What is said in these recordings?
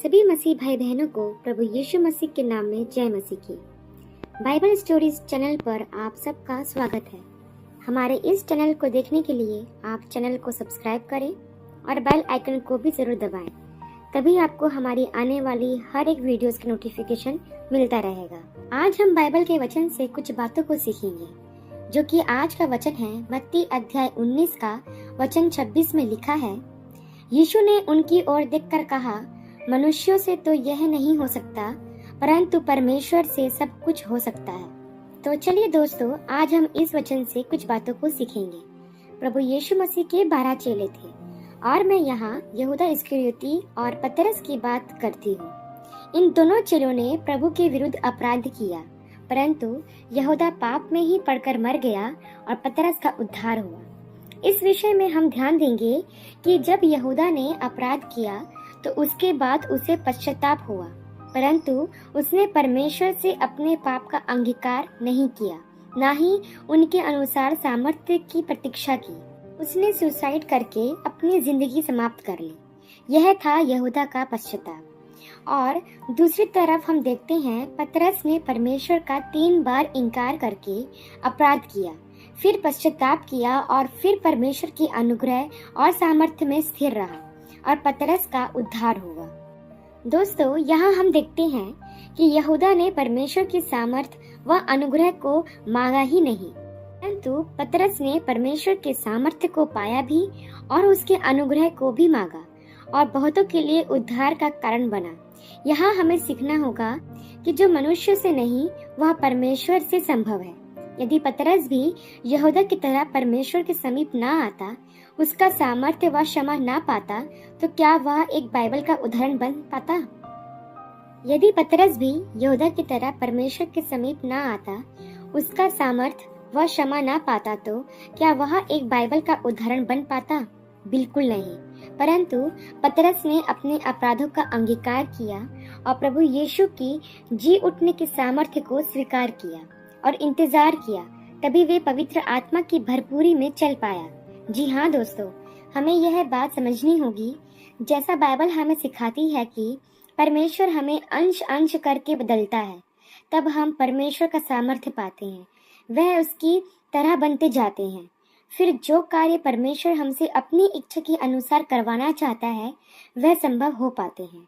सभी मसीह भाई बहनों को प्रभु यीशु मसीह के नाम में जय मसीह की। बाइबल स्टोरीज चैनल पर आप सबका स्वागत है। हमारे इस चैनल को देखने के लिए आप चैनल को सब्सक्राइब करें और बेल आइकन को भी जरूर दबाएं। तभी आपको हमारी आने वाली हर एक वीडियोस का नोटिफिकेशन मिलता रहेगा। आज हम बाइबल के वचन से कुछ बातों को सीखेंगे, जो कि आज का वचन है मत्ती अध्याय 19 का वचन 26 में लिखा है। यीशु ने उनकी ओर देखकर कहा, मनुष्यों से तो यह नहीं हो सकता, परंतु परमेश्वर से सब कुछ हो सकता है। तो चलिए दोस्तों, आज हम इस वचन से कुछ बातों को सीखेंगे। प्रभु यीशु मसीह के 12 चेले थे और मैं यहाँ यहूदा इस्करियोती और पतरस की बात करती हूँ। इन दोनों चेलों ने प्रभु के विरुद्ध अपराध किया, परंतु यहूदा पाप में ही पड़कर मर गया और पतरस का उद्धार हुआ। इस विषय में हम ध्यान देंगे कि जब यहूदा ने अपराध किया तो उसके बाद उसे पश्चाताप हुआ, परंतु उसने परमेश्वर से अपने पाप का अंगीकार नहीं किया, ना ही उनके अनुसार सामर्थ्य की प्रतीक्षा की। उसने सुसाइड करके अपनी जिंदगी समाप्त कर ली। यह था यहूदा का पश्चाताप। और दूसरी तरफ हम देखते हैं पतरस ने परमेश्वर का 3 बार इनकार करके अपराध किया, फिर पश्चाताप किया और फिर परमेश्वर की अनुग्रह और सामर्थ्य में स्थिर रहा और पतरस का उद्धार हुआ। दोस्तों, यहाँ हम देखते हैं कि यहूदा ने परमेश्वर की सामर्थ्य व अनुग्रह को मांगा ही नहीं, परंतु पतरस ने परमेश्वर के सामर्थ्य को पाया भी और उसके अनुग्रह को भी मांगा और बहुतों के लिए उद्धार का कारण बना। यहाँ हमें सीखना होगा कि जो मनुष्य से नहीं वह परमेश्वर से संभव है। यदि पतरस भी यहूदा की तरह परमेश्वर के समीप ना आता, उसका सामर्थ्य व क्षमा ना पाता, तो क्या वह एक बाइबल का उदाहरण बन पाता? यदि पतरस भी यहूदा की तरह परमेश्वर के समीप ना आता, उसका सामर्थ्य व क्षमा ना पाता, तो क्या वह एक बाइबल का उदाहरण बन पाता? बिल्कुल नहीं। परंतु पतरस ने अपने अपराधों का अंगीकार किया और प्रभु यीशु की जी उठने के सामर्थ्य को स्वीकार किया और इंतजार किया, तभी वे पवित्र आत्मा की भरपूरी में चल पाया। जी हाँ दोस्तों, हमें यह बात समझनी होगी, जैसा बाइबल हमें सिखाती है कि परमेश्वर हमें अंश अंश करके बदलता है, तब हम परमेश्वर का सामर्थ्य पाते हैं, वह उसकी तरह बनते जाते हैं। फिर जो कार्य परमेश्वर हमसे अपनी इच्छा के अनुसार करवाना चाहता है, वह संभव हो पाते हैं।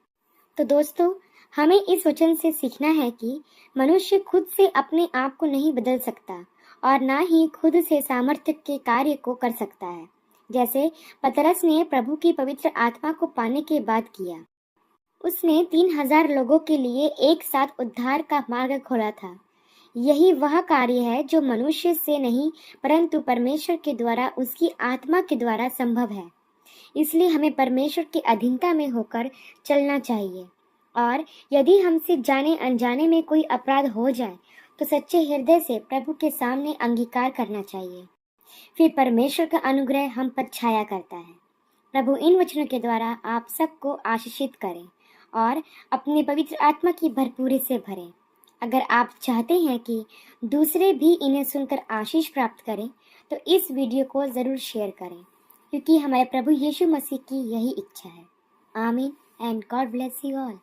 तो दोस्तों, हमें इस वचन से सीखना है कि मनुष्य खुद से अपने आप को नहीं बदल सकता और ना ही खुद से सामर्थ्य के कार्य को कर सकता है, जैसे पतरस ने प्रभु की पवित्र आत्मा को पाने के बाद किया। उसने 3000 लोगों के लिए एक साथ उद्धार का मार्ग खोला था। यही वह कार्य है जो मनुष्य से नहीं, परंतु परमेश्वर के द्वारा, उसकी आत्मा के द्वारा संभव है। इसलिए हमें परमेश्वर की अधीनता में होकर चलना चाहिए। और यदि हमसे जाने अनजाने में कोई अपराध हो जाए तो सच्चे हृदय से प्रभु के सामने अंगीकार करना चाहिए। फिर परमेश्वर का अनुग्रह हम पर छाया करता है। प्रभु इन वचनों के द्वारा आप सबको आशीषित करें और अपने पवित्र आत्मा की भरपूरी से भरें। अगर आप चाहते हैं कि दूसरे भी इन्हें सुनकर आशीष प्राप्त करें, तो इस वीडियो को जरूर शेयर करें, क्योंकि हमारे प्रभु यीशु मसीह की यही इच्छा है। आमीन and God bless you all.